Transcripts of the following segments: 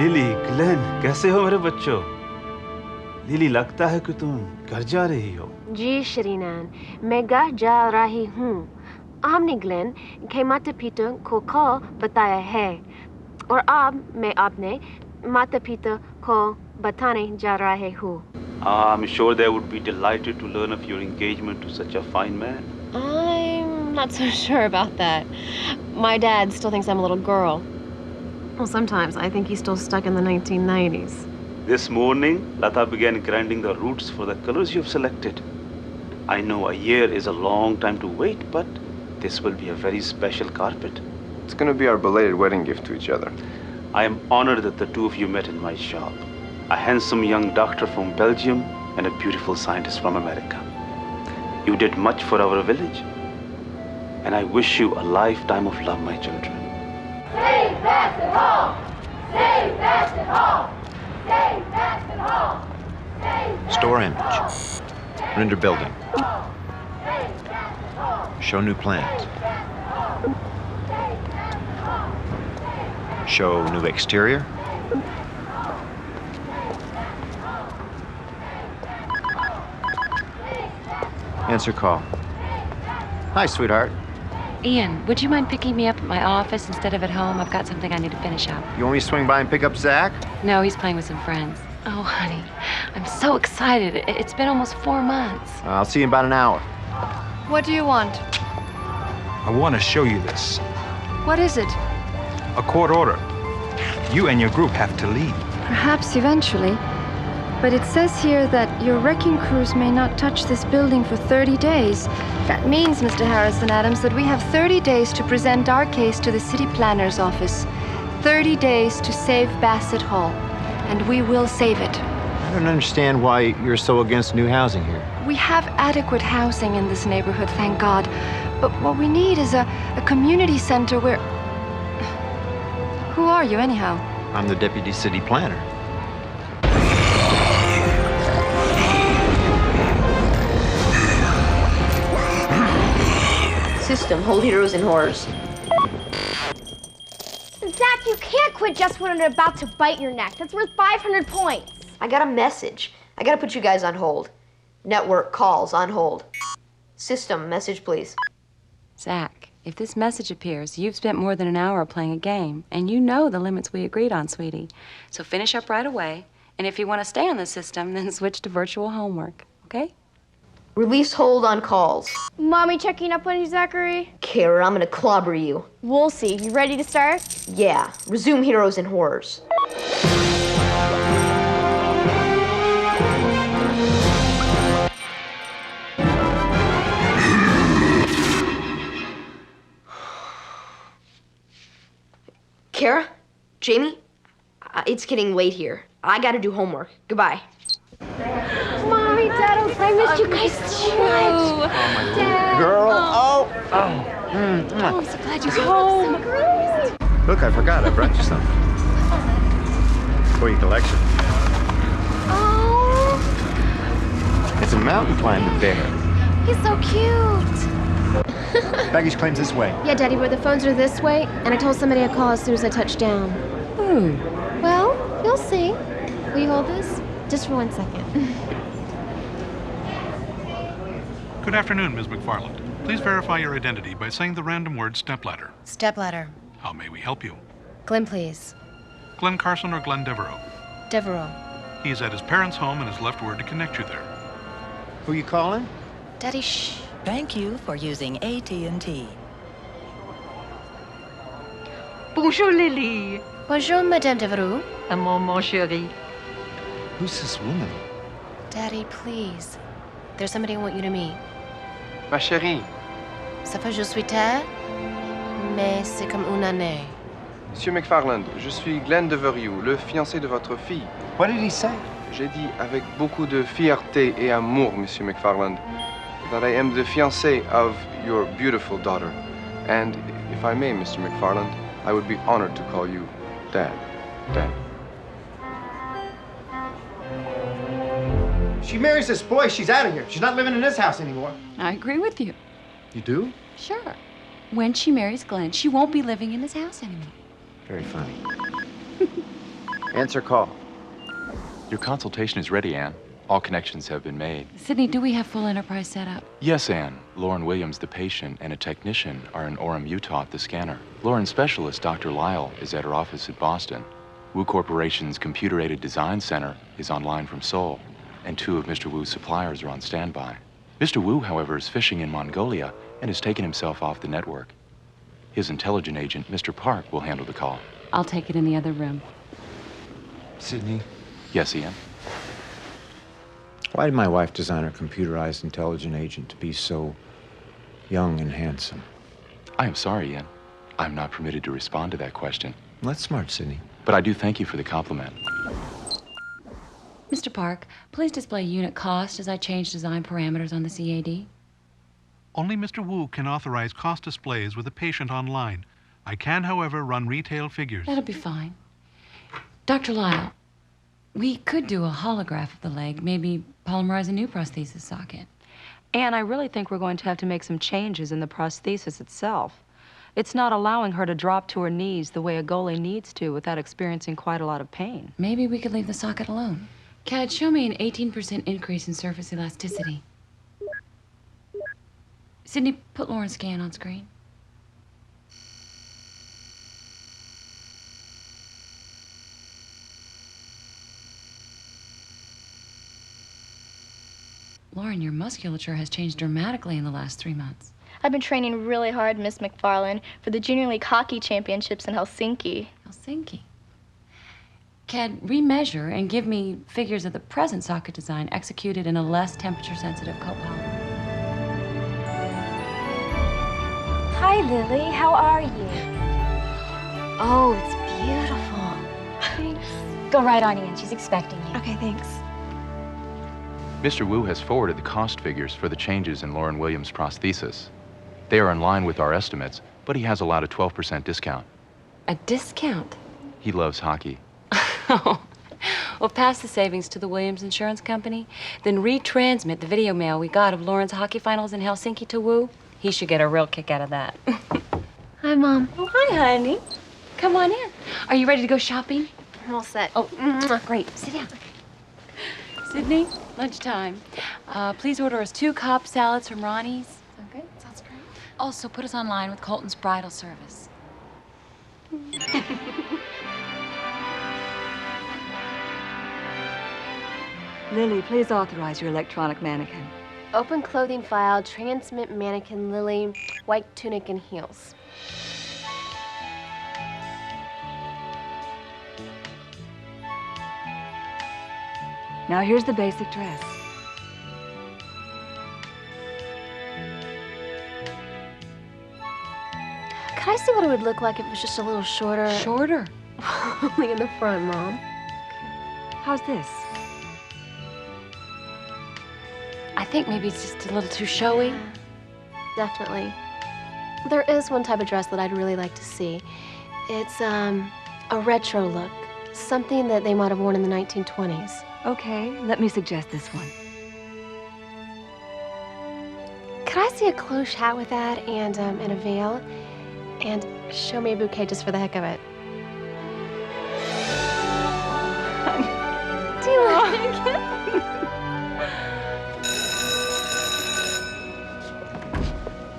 Lily, Glenn, कैसे हो मेरे बच्चों? लिली, लगता है कि तुम घर जा रही हो। जी शरीनान, मैं घर जा रही हूँ। हमने ग्लेन के माता पिता को कॉल बताया है और अब मैं अपने माता पिता को बताने जा रही हूँ। I'm sure they would be delighted to learn of your engagement to such a fine man. I'm not so sure about that. My dad still thinks I'm a little girl. Well, sometimes I think he's still stuck in the 1990s. This morning, Lata began grinding the roots for the colors you've selected. I know a year is a long time to wait, but this will be a very special carpet. It's going to be our belated wedding gift to each other. I am honored that the two of you met in my shop. A handsome young doctor from Belgium and a beautiful scientist from America. You did much for our village, and I wish you a lifetime of love, my children. Save Bassett Hall! Save Bassett Hall! Save Bassett Hall! Store image. Render building. Show new plans. Show new exterior. Answer call. Hi, sweetheart. Ian, would you mind picking me up at my office instead of at home? I've got something I need to finish up. You want me to swing by and pick up Zach? No, he's playing with some friends. Oh, honey, I'm so excited. It's been almost 4 months. I'll see you in about an hour. What do you want? I want to show you this. What is it? A court order. You and your group have to leave. Perhaps eventually. But it says here that your wrecking crews may not touch this building for 30 days. That means, Mr. Harrison Adams, that we have 30 days to present our case to the city planner's office. 30 days to save Bassett Hall. And we will save it. I don't understand why you're so against new housing here. We have adequate housing in this neighborhood, thank God. But what we need is a community center where... Who are you, anyhow? I'm the deputy city planner. System, hold heroes and horrors. Zach, you can't quit just when they're about to bite your neck. That's worth 500 points. I got a message. I gotta put you guys on hold. Network calls on hold. System, message please. Zach, if this message appears, you've spent more than an hour playing a game, and you know the limits we agreed on, sweetie. So finish up right away, and if you want to stay on the system, then switch to virtual homework, okay? Release hold on calls. Mommy checking up on you, Zachary? Kara, I'm gonna clobber you. We'll see. You ready to start? Yeah, resume heroes and horrors. Kara? Jamie? It's getting late here. I gotta do homework. Goodbye. Mommy, Dad, I missed you guys so much. Dad. Girl, oh. Oh, I'm so glad you're home. Look, I forgot. I brought you something. For your collection. Oh, It's a mountain climber bear. he's so cute. Baggage claims this way. Yeah, Daddy, but the phones are this way, and I told somebody I'd call as soon as I touch down. Well, you'll see. Will you hold this? Just for 1 second. Good afternoon, Ms. McFarland. Please verify your identity by saying the random word stepladder. Stepladder. How may we help you? Glenn, please. Glenn Carson or Glenn Devereaux? Devereaux. He is at his parents' home and has left word to connect you there. Who you calling? Daddy, shh. Thank you for using AT&T. Bonjour, Lily. Bonjour, Madame Devereaux. Mon chéri. Who's this woman? Daddy, please. There's somebody I want you to meet. Ma chérie, Ça fait je suis terre, mais c'est comme une année. Monsieur McFarland, je suis Glenn Devereaux, le fiancé de votre fille. What did he say? J'ai dit avec beaucoup de fierté et amour, Monsieur McFarland, that I am the fiancé of your beautiful daughter. And if I may, Mr. McFarland, I would be honored to call you Dad. Dad. She marries this boy, she's out of here. She's not living in this house anymore. I agree with you. You do? Sure. When she marries Glenn, she won't be living in his house anymore. Very funny. Answer call. Your consultation is ready, Anne. All connections have been made. Sydney, do we have full enterprise set up? Yes, Anne. Lauren Williams, the patient, and a technician are in Orem, Utah at the scanner. Lauren's specialist, Dr. Lyle, is at her office in Boston. Wu Corporation's computer-aided design center is online from Seoul, and 2 of Mr. Wu's suppliers are on standby. Mr. Wu, however, is fishing in Mongolia and has taken himself off the network. His intelligence agent, Mr. Park, will handle the call. I'll take it in the other room. Sydney? Yes, Ian? Why did my wife design her computerized intelligence agent to be so young and handsome? I am sorry, Ian. I'm not permitted to respond to that question. That's smart, Sydney. But I do thank you for the compliment. Mr. Park, please display unit cost as I change design parameters on the CAD. Only Mr. Wu can authorize cost displays with a patient online. I can, however, run retail figures. That'll be fine. Dr. Lyle, we could do a holograph of the leg, maybe polymerize a new prosthesis socket. And I really think we're going to have to make some changes in the prosthesis itself. It's not allowing her to drop to her knees the way a goalie needs to without experiencing quite a lot of pain. Maybe we could leave the socket alone. CAD, show me an 18% increase in surface elasticity. Sydney, put Lauren's scan on screen. Lauren, your musculature has changed dramatically in the last 3 months. I've been training really hard, Miss McFarland, for the Junior League Hockey Championships in Helsinki. Helsinki? CAD, remeasure and give me figures of the present socket design executed in a less temperature-sensitive copolymer. Hi, Lily. How are you? Oh, it's beautiful. Thanks. Go right on, Ian. She's expecting you. Okay, thanks. Mr. Wu has forwarded the cost figures for the changes in Lauren Williams' prosthesis. They are in line with our estimates, but he has allowed a 12% discount. A discount? He loves hockey. Well, pass the savings to the Williams Insurance Company, then retransmit the video mail we got of Lauren's hockey finals in Helsinki to Wu. He should get a real kick out of that. Hi, Mom. Oh, hi, honey. Come on in. Are you ready to go shopping? I'm all set. Oh, great. Sit down. Sydney, lunchtime. Please order us 2 Cobb salads from Ronnie's. Okay, sounds great. Also, put us online with Colton's bridal service. Lily, please authorize your electronic mannequin. Open clothing file, transmit mannequin Lily, white tunic and heels. Now here's the basic dress. Can I see what it would look like if it was just a little shorter? Shorter? Only in the front, Mom. How's this? I think maybe it's just a little too showy. Definitely. There is one type of dress that I'd really like to see. It's a retro look, something that they might have worn in the 1920s. Okay, let me suggest this one. Could I see a cloche hat with that and a veil? And show me a bouquet just for the heck of it. Do you like it?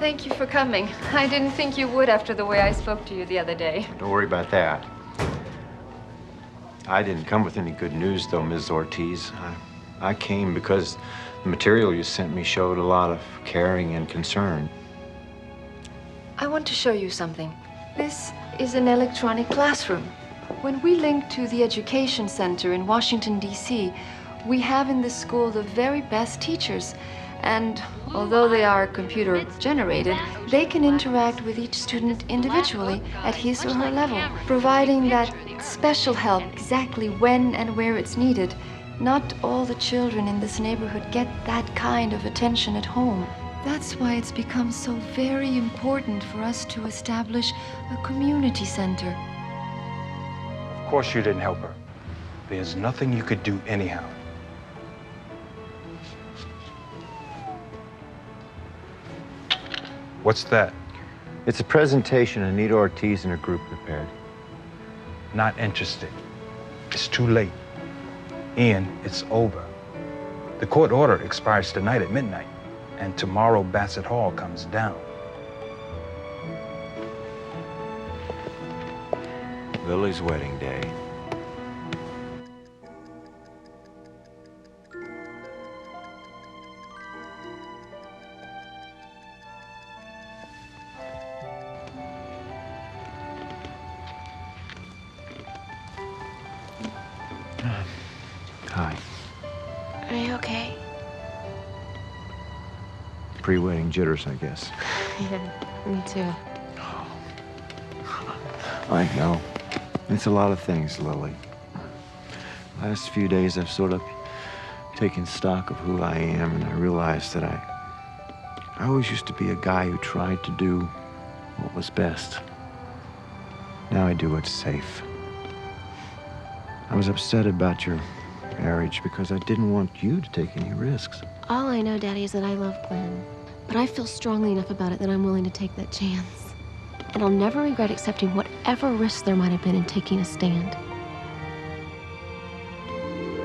Thank you for coming. I didn't think you would after the way I spoke to you the other day. Don't worry about that. I didn't come with any good news, though, Ms. Ortiz. I came because the material you sent me showed a lot of caring and concern. I want to show you something. This is an electronic classroom. When we link to the Education Center in Washington, D.C., we have in this school the very best teachers. And although they are computer-generated, they can interact with each student individually at his or her level, providing that special help exactly when and where it's needed. Not all the children in this neighborhood get that kind of attention at home. That's why it's become so very important for us to establish a community center. Of course you didn't help her. There's nothing you could do anyhow. What's that? It's a presentation Anita Ortiz and her group prepared. Not interested. It's too late. Ian, it's over. The court order expires tonight at midnight, and tomorrow Bassett Hall comes down. Lily's wedding day. Hi. Are you okay? Pre-wedding jitters, I guess. Yeah, me too. I know. It's a lot of things, Lily. Last few days, I've sort of taken stock of who I am, and I realized that I always used to be a guy who tried to do what was best. Now I do what's safe. I was upset about your marriage because I didn't want you to take any risks. All I know, Daddy, is that I love Glenn. But I feel strongly enough about it that I'm willing to take that chance. And I'll never regret accepting whatever risks there might have been in taking a stand.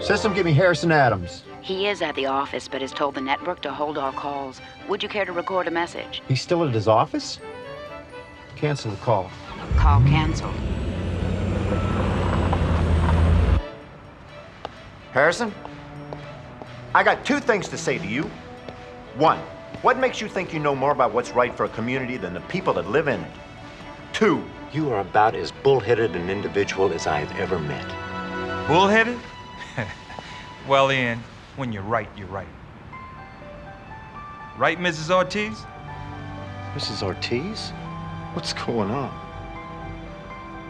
System, give me Harrison Adams. He is at the office, but has told the network to hold all calls. Would you care to record a message? He's still at his office? Cancel the call. Call canceled. Harrison, I got two things to say to you. One, what makes you think you know more about what's right for a community than the people that live in it? Two, you are about as bullheaded an individual as I have ever met. Bullheaded? Well, Ian, when you're right, you're right. Right, Mrs. Ortiz? Mrs. Ortiz? What's going on?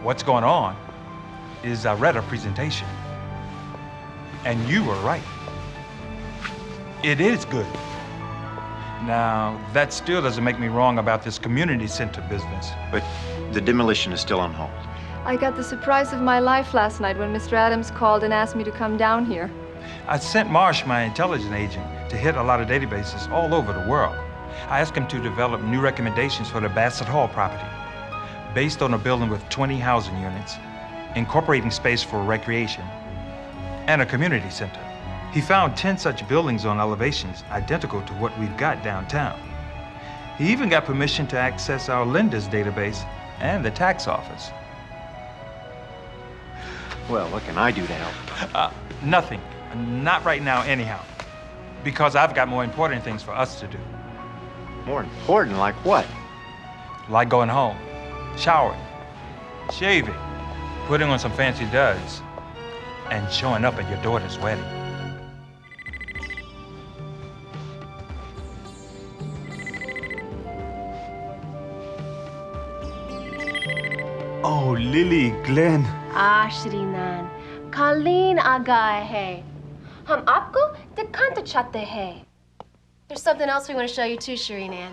What's going on is I read a presentation, and you were right. It is good. Now, that still doesn't make me wrong about this community center business. But the demolition is still on hold. I got the surprise of my life last night when Mr. Adams called and asked me to come down here. I sent Marsh, my intelligence agent, to hit a lot of databases all over the world. I asked him to develop new recommendations for the Bassett Hall property, based on a building with 20 housing units, incorporating space for recreation, and a community center. He found 10 such buildings on elevations identical to what we've got downtown. He even got permission to access our lenders database and the tax office. Well, what can I do to help? Nothing. Not right now, anyhow. Because I've got more important things for us to do. More important? Like what? Like going home, showering, shaving, putting on some fancy duds, and showing up at your daughter's wedding. Oh, Lily, Glenn. Shrinan, Colleen आ गए हैं. हम आपको दिखाना चाहते हैं. There's something else we want to show you too, Shrinan.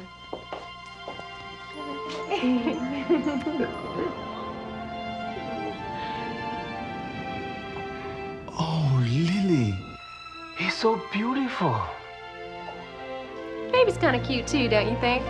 Oh, Lily. He's so beautiful. Baby's kind of cute too, don't you think?